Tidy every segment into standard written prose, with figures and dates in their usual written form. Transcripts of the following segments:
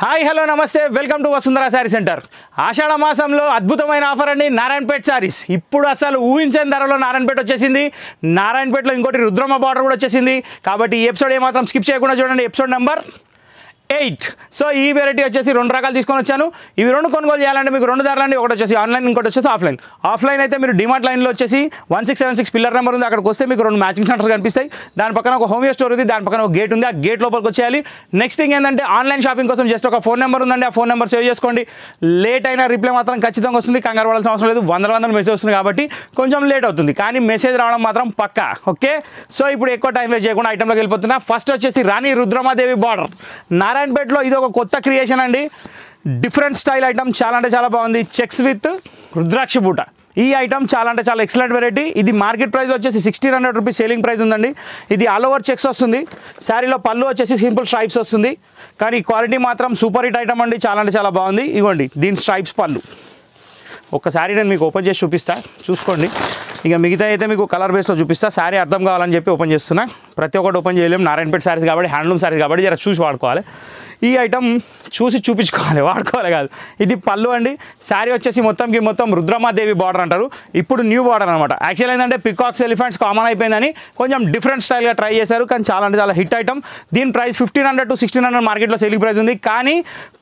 Hi hello నమస్తే welcome to Vasundhara sari center. ఆషాఢ మాసంలో అద్భుతమైన ఆఫర్ అండి. నారాయణపేట శారీస్ ఇప్పుడు అసలు ఊహించని ధరలో నారాయణపేట వచ్చేసింది. నారాయణపేటలో ఇంకోటి రుద్రమ్మ బార్డర్ కూడా వచ్చేసింది. కాబట్టి ఈ ఎపిసోడ్ ఏమాత్రం స్కిప్ చేయకుండా చూడండి. Episode number 8. సో ఈ వెరైటీ వచ్చేసి 2 రకాలు తీసుకొని వచ్చాను. ఇవి 2 కొనుగోలు చేయాలంటే మీకు 2 ధరలు అండి. ఒకటి వచ్చేసి ఆన్లైన్, ఇంకోటి వచ్చేసి ఆఫ్లైన్. ఆఫ్లైన్ అయితే మీరు డిమార్ట్ లైన్లో వచ్చేసి 1676 పిల్లర్ నెంబర్ ఉంది. అక్కడికి వస్తే మీకు 2 మ్యాచింగ్ సెంటర్స్ కనిపిస్తాయి. దాని పక్కన ఒక హోమియో స్టోర్ ఉంది, దాని పక్కన ఒక గేట్ ఉంది. ఆ గేట్ లోపలికి వచ్చేయాలి. నెక్స్ట్ థింగ్ ఏంటంటే ఆన్లైన్ షాపింగ్ కోసం జస్ట్ ఒక ఫోన్ నెంబర్ ఉందండి. ఆ ఫోన్ నెంబర్ సేవ్ చేసుకోండి. లేట్ అయినా రిప్లై మాత్రం ఖచ్చితంగా వస్తుంది. కంగారు పడాల్సిన అవసరం లేదు. వందల మెసేజ్ వస్తుంది కాబట్టి కొంచెం లేట్ అవుతుంది, కానీ మెసేజ్ రావడం మాత్రం పక్కా. ఓకే, సో ఇప్పుడు ఎక్కువ టైం వేస్ట్ చేయకుండా ఐటెంలోకి వెళ్ళిపోతున్నా. ఫస్ట్ వచ్చేసి రాణి రుద్రమాదేవి బార్డర్. నారాయణపేటలో ఇది ఒక కొత్త క్రియేషన్ అండి. డిఫరెంట్ స్టైల్ ఐటమ్, చాలా అంటే చాలా బాగుంది. చెక్స్ విత్ రుద్రాక్ష బూట. ఈ ఐటమ్ చాలా అంటే చాలా ఎక్సలెంట్ వెరైటీ. ఇది మార్కెట్ ప్రైస్ వచ్చేసి 1600 రూపీస్ సేలింగ్ ప్రైస్ ఉందండి. ఇది ఆల్ ఓవర్ చెక్స్ వస్తుంది. శారీలో పళ్ళు వచ్చేసి సింపుల్ స్ట్రైప్స్ వస్తుంది, కానీ క్వాలిటీ మాత్రం సూపర్ హిట్ ఐటమ్ అండి. చాలా అంటే చాలా బాగుంది. ఇవ్వండి దీని స్ట్రైప్స్ పళ్ళు. ఒక్కసారి నేను మీకు ఓపెన్ చేసి చూపిస్తా, చూసుకోండి. ఇక మిగతా అయితే మీకు కలర్ బేస్లో చూపిస్తా. శారీ అర్థం కావాలని చెప్పి ఓపెన్ చేస్తున్నా. ప్రతి ఒక్కటి ఓపెన్ చేయలేము. నారాయణపేట శారీస్ కాబట్టి, హ్యాండ్లూమ్ శారీస్ కాబట్టి జర చూసి వాడుకోవాలి. ఈ ఐటమ్ చూసి చూపించుకోవాలి, వాడుకోవాలి కాదు. ఇది పళ్ళు అండి. శారీ వచ్చేసి మొత్తం రుద్రమాదేవి బార్డర్ అంటారు. ఇప్పుడు న్యూ బార్డర్ అనమాట. యాక్చువల్ ఏంటంటే పికాక్స్, ఎలిఫెంట్స్ కామన్ అయిపోయిందని కొంచెం డిఫరెంట్ స్టైల్గా ట్రై చేశారు, కానీ చాలా అంటే చాలా హిట్ ఐటమ్. దీని ప్రైస్ 1500 to 1600 మార్కెట్లో సేలింగ్ ప్రైస్ ఉంది. కానీ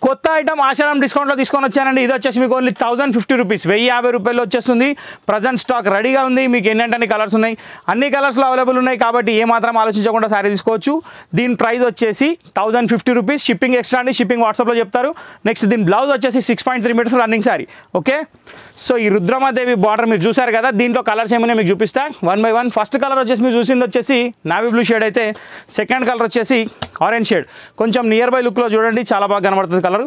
కొత్త ఐటమ్ ఆషాఢం డిస్కౌంట్లో తీసుకొని వచ్చానండి. ఇది వచ్చేసి మీకు ఓన్లీ 1050 రూపీస్, 1050 రూపాయలు వచ్చేస్తుంది. ప్రజెంట్ స్టాక్ రెడీగా ఉంది. మీకు ఎన్ని కలర్స్ ఉన్నాయి, అన్ని కలర్స్లో అవైలబుల్ ఉన్నాయి. కాబట్టి ఏమాత్రం ఆలోచించకుండా శారీ తీసుకోవచ్చు. దీని ప్రైస్ వచ్చేసి 1050 రూపీస్. షిప్పింగ్ ఎక్స్ట్రా అండి, షిప్పింగ్ వాట్సాప్లో చెప్తారు. నెక్స్ట్ దీని బ్లౌజ్ వచ్చేసి 6.3 metres running sari. Okay, so ఈ రుద్రమాదేవి బార్డర్ మీరు చూసారు కదా. దీంట్లో కలర్స్ ఏమైనా మీకు చూపిస్తా 1 by 1. ఫస్ట్ కలర్ వచ్చేసి మీరు చూసింది వచ్చేసి నావీ బ్లూ షేడ్ అయితే, సెకండ్ కలర్ వచ్చేసి ఆరెంజ్ షేడ్. కొంచెం నియర్ బై లుక్లో చూడండి, చాలా బాగా కనబడుతుంది కలర్.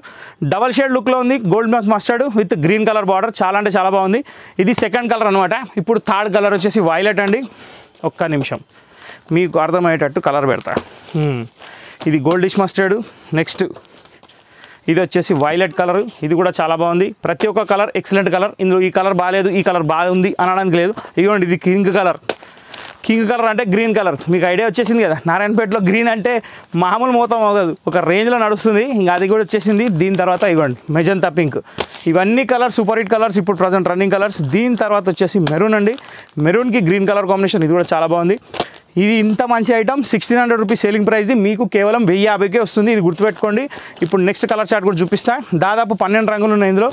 డబల్ షేడ్ లుక్లో ఉంది, gold mustard with green colour border. చాలా అంటే చాలా బాగుంది. ఇది సెకండ్ కలర్ అనమాట. ఇప్పుడు థర్డ్ కలర్ వచ్చేసి వైలెట్ అండి. ఒక్క నిమిషం మీకు అర్థమయ్యేటట్టు కలర్ పెడతా. ఇది గోల్డిష్ మస్టర్డ్. నెక్స్ట్ ఇది వచ్చేసి వైలెట్ కలర్. ఇది కూడా చాలా బాగుంది. ప్రతి ఒక్క కలర్ ఎక్సలెంట్ కలర్. ఇందులో ఈ కలర్ బాగాలేదు, ఈ కలర్ బాగుంది అనడానికి లేదు. ఇదిగోండి ఇది కింగ్ కలర్. కింగ్ కలర్ అంటే గ్రీన్ కలర్. మీకు ఐడియా వచ్చేసింది కదా, నారాయణపేటలో గ్రీన్ అంటే మామూలు మోతం అవ్వదు, ఒక రేంజ్లో నడుస్తుంది. ఇంకా అది కూడా వచ్చేసింది. దీని తర్వాత ఇవ్వండి మెజంతా పింక్. ఇవన్నీ కలర్స్ సూపర్ హిట్ కలర్స్, ఇప్పుడు ప్రజెంట్ రన్నింగ్ కలర్స్. దీని తర్వాత వచ్చేసి మెరూన్ అండి. మెరూన్కి గ్రీన్ కలర్ కాంబినేషన్. ఇది కూడా చాలా బాగుంది. ఇది ఇంత మంచి ఐటమ్ 1600 రూపీస్ సేలింగ్ ప్రైస్. మీకు కేవలం 1050కే వస్తుంది. ఇది గుర్తుపెట్టుకోండి. ఇప్పుడు నెక్స్ట్ కలర్ చార్ట్ కూడా చూపిస్తా. దాదాపు 12 రంగులు ఉన్నాయి ఇందులో.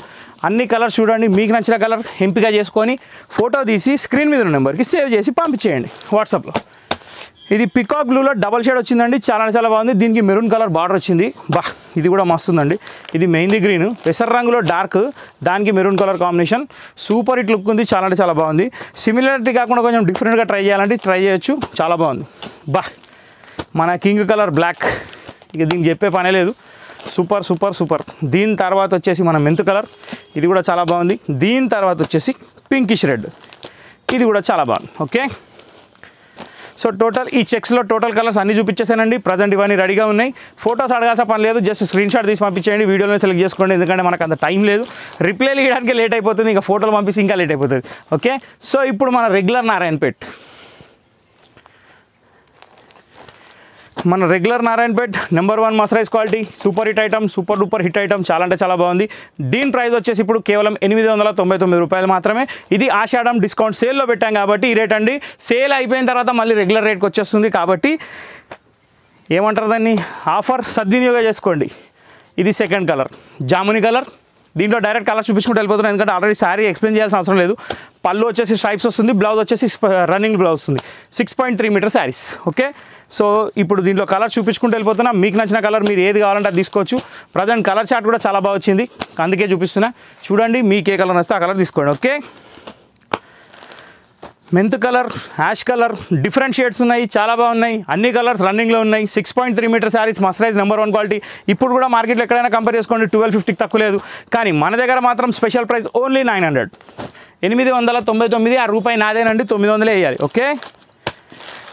అన్ని కలర్స్ చూడండి. మీకు నచ్చిన కలర్ ఎంపిక చేసుకొని ఫోటో తీసి స్క్రీన్ మీద ఉన్న నెంబర్కి సేవ్ చేసి పంపించేయండి వాట్సాప్లో. ఇది పికాక్ బ్లూలో డబల్ షేడ్ వచ్చిందండి. చాలా చాలా బాగుంది. దీనికి మెరూన్ కలర్ బార్డర్ వచ్చింది. ఇది కూడా మస్తుందండి. ఇది మెహందీ గ్రీన్, పెసర్ రంగులో డార్క్, దానికి maroon colour combination. Super hit look ఉంది. చాలా అంటే చాలా బాగుంది. సిమిలారిటీ కాకుండా కొంచెం డిఫరెంట్గా ట్రై చేయాలంటే ట్రై చేయొచ్చు. చాలా బాగుంది. మన కింగ్ కలర్ బ్లాక్, ఇక దీనికి చెప్పే పనే లేదు. Super super super. దీని తర్వాత వచ్చేసి మన మెంతు కలర్. ఇది కూడా చాలా బాగుంది. దీని తర్వాత వచ్చేసి పింకిష్ రెడ్. ఇది కూడా చాలా బాగుంది. ఓకే, సో టోటల్ ఈ చెక్స్లో టోటల్ కలర్స్ అన్నీ చూపించేసానండి. ప్రజెంట్ ఇవన్నీ రెడీగా ఉన్నాయి. ఫోటోస్ అడగాల్సిన పని లేదు, జస్ట్ స్క్రీన్ షాట్ తీసి పంపించేయండి. వీడియోలో సెలెక్ట్ చేసుకోండి, ఎందుకంటే మనకు అంత టైం లేదు. రిప్లైలు ఇవ్వడానికి లేట్ అయిపోతుంది, ఇంకా ఫోటోలు పంపిస్తే ఇంకా లేట్ అయిపోతుంది. ఓకే, సో ఇప్పుడు మన regular Narayanpet number 1 మస్టరైజ్ quality, super hit item, super duper hit item. చాలా అంటే చాలా బాగుంది. దీని ప్రైస్ వచ్చేసి ఇప్పుడు కేవలం 899 రూపాయలు మాత్రమే. ఇది ఆషాఢం డిస్కౌంట్ సేల్లో పెట్టాం కాబట్టి ఈ రేట్ అండి. సేల్ అయిపోయిన తర్వాత మళ్ళీ రెగ్యులర్ రేట్కి వచ్చేస్తుంది. కాబట్టి ఏమంటారు దాన్ని, ఆఫర్ సద్వినియోగం చేసుకోండి. ఇది సెకండ్ కలర్ జాముని కలర్. దీంట్లో డైరెక్ట్ కలర్ చూపించుకుంటూ వెళ్ళిపోతున్నాను, ఎందుకంటే ఆల్రెడీ శారీ ఎక్స్ప్లెయిన్ చేయాల్సిన అవసరం లేదు. పళ్ళు వచ్చేసి స్ట్రైప్స్ వస్తుంది, బ్లౌజ్ వచ్చేసి రన్నింగ్ బ్లౌజ్ వస్తుంది. 6.3 మీటర్ శారీస్. ఓకే, సో ఇప్పుడు దీంట్లో కలర్ చూపించుకుంటూ వెళ్ళిపోతున్నా. మీకు నచ్చిన కలర్ మీరు ఏది కావాలంటే అది తీసుకోవచ్చు. ప్రజెంట్ కలర్ చార్ట్ కూడా చాలా బాగా వచ్చింది, అందుకే చూపిస్తున్నా. చూడండి, మీకు ఏ కలర్ వస్తే ఆ కలర్ తీసుకోండి. Okay, mint colour, ash colour, different shades ఉన్నాయి, చాలా బాగున్నాయి. అన్ని కలర్స్ రన్నింగ్లో ఉన్నాయి. 6.3 metre saris, mercerised number 1 quality. ఇప్పుడు కూడా మార్కెట్లో ఎక్కడైనా కంపేర్ చేసుకోండి 1250కి తక్కువ లేదు, కానీ మన దగ్గర మాత్రం స్పెషల్ ప్రైస్ ఓన్లీ 900, 899. ఆ రూపాయి నాదేనండి, 900 వేయాలి. ఓకే,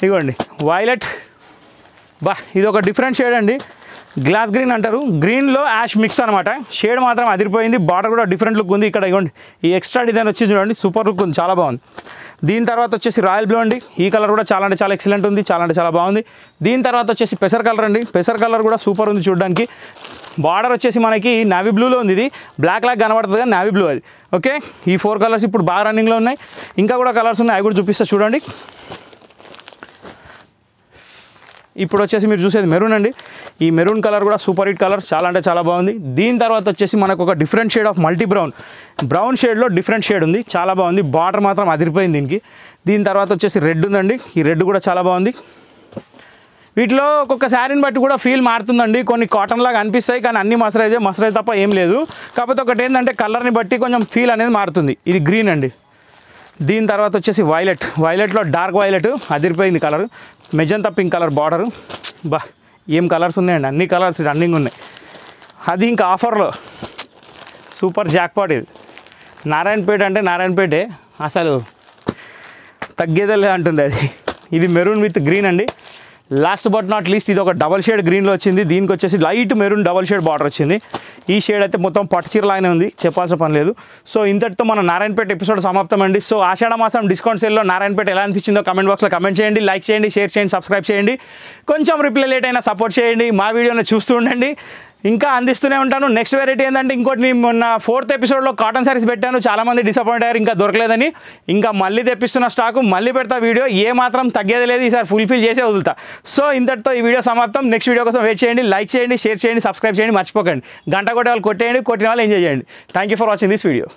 ఇదిగోండి వైలెట్. ఇది ఒక డిఫరెంట్ షేడ్ అండి. గ్లాస్ గ్రీన్ అంటారు, గ్రీన్లో యాష్ మిక్స్ అనమాట. షేడ్ మాత్రం అదిరిపోయింది. బార్డర్ కూడా డిఫరెంట్ లుక్ ఉంది. ఇక్కడ ఇవ్వండి ఈ ఎక్స్ట్రా డిజైన్ వచ్చి చూడండి, సూపర్ లుక్ ఉంది, చాలా బాగుంది. దీని తర్వాత వచ్చేసి రాయల్ బ్లూ అండి. ఈ కలర్ కూడా చాలా అంటే చాలా ఎక్సలెంట్ ఉంది, చాలా అంటే చాలా బాగుంది. దీని తర్వాత వచ్చేసి పెసర్ కలర్ అండి. పెసర్ కలర్ కూడా సూపర్ ఉంది చూడడానికి. బార్డర్ వచ్చేసి మనకి నావీ బ్లూలో ఉంది, ఇది బ్లాక్ లాగా కనబడుతుంది కానీ నావీ బ్లూ అది. ఓకే, ఈ 4 కలర్స్ ఇప్పుడు బాగా రన్నింగ్లో ఉన్నాయి. ఇంకా కూడా కలర్స్ ఉన్నాయి, అవి కూడా చూపిస్తా చూడండి. ఇప్పుడు వచ్చేసి మీరు చూసేది మెరూన్ అండి. ఈ మెరూన్ కలర్ కూడా సూపర్ హిట్ కలర్, చాలా అంటే చాలా బాగుంది. దీని తర్వాత వచ్చేసి మనకు ఒక different shade of multi brown షేడ్లో డిఫరెంట్ షేడ్ ఉంది, చాలా బాగుంది. బార్డర్ మాత్రం అదిరిపోయింది దీనికి. దీని తర్వాత వచ్చేసి రెడ్ ఉందండి, ఈ రెడ్ కూడా చాలా బాగుంది. వీటిలో ఒక్కొక్క శారీని బట్టి కూడా ఫీల్ మారుతుందండి. కొన్ని కాటన్ లాగా అనిపిస్తాయి కానీ అన్ని మసరైజ్ తప్ప ఏం లేదు. కాకపోతే ఒకటి ఏంటంటే కలర్ని బట్టి కొంచెం ఫీల్ అనేది మారుతుంది. ఇది గ్రీన్ అండి. దీని తర్వాత వచ్చేసి వైలెట్లో డార్క్ వైలెట్ అదిరిపోయింది colour. Magenta pink colour border. బా ఏం కలర్స్ ఉన్నాయండి, అన్ని కలర్స్ రన్నింగ్ ఉన్నాయి. అది ఇంకా ఆఫర్లో సూపర్ జాక్పాట్. ఇది నారాయణపేట అంటే నారాయణపేటే, అసలు తగ్గేదే అంటుంది అది. ఇది మెరూన్ విత్ గ్రీన్ అండి. లాస్ట్ బట్ నాట్ లీస్ట్ ఇది ఒక డబల్ షేడ్ గ్రీన్లో వచ్చింది. దీనికి వచ్చేసి light maroon double shade border వచ్చింది. ఈ షేడ్ అయితే మొత్తం పట్టు చీరలాగానే ఉంది, చెప్పాల్సిన పని లేదు. సో ఇంతటితో మన నారాయణపేట ఎపిసోడ్ సమాప్తం అండి. సో ఆషాఢ మాసం డిస్కౌంట్ సేల్లో నారాయణపేట ఎలా అనిపించిందో కమెంట్ బాక్స్లో కమెంట్ చేయండి, లైక్ చేయండి, షేర్ చేయండి, సబ్స్క్రైబ్ చేయండి. కొంచెం రిప్లై లేట్ అయినా సపోర్ట్ చేయండి. మా వీడియోని చూస్తూ ఉండండి, ఇంకా అందిస్తూనే ఉంటాను. నెక్స్ట్ వెరైటీ ఏంటంటే ఇంకోటి నేను మొన్న 4th ఎపిసోడ్లో కాటన్ సారీస్ పెట్టాను, చాలామంది డిసప్పాయింట్ అయ్యారు, ఇంకా దొరకలేదని. ఇంకా మళ్ళీ తెప్పిస్తున్న స్టాకు, మళ్ళీ పెడతా వీడియో, ఏ మాత్రం తగ్గేది లేదు. ఈసారి ఫుల్ఫిల్ చేసే వదులుతా. సో ఇంతటితో ఈ వీడియో సమాప్తం. నెక్స్ట్ వీడియో కోసం వెయిట్ చేయండి, లైక్ చేయండి, షేర్ చేయండి, సబ్స్క్రైబ్ చేయండి, మర్చిపోకండి. గంట కొట్టే వాళ్ళు కొట్టేయండి, కొట్టిన వాళ్ళు ఎంజాయ్ చేయండి. Thank you for watching this video.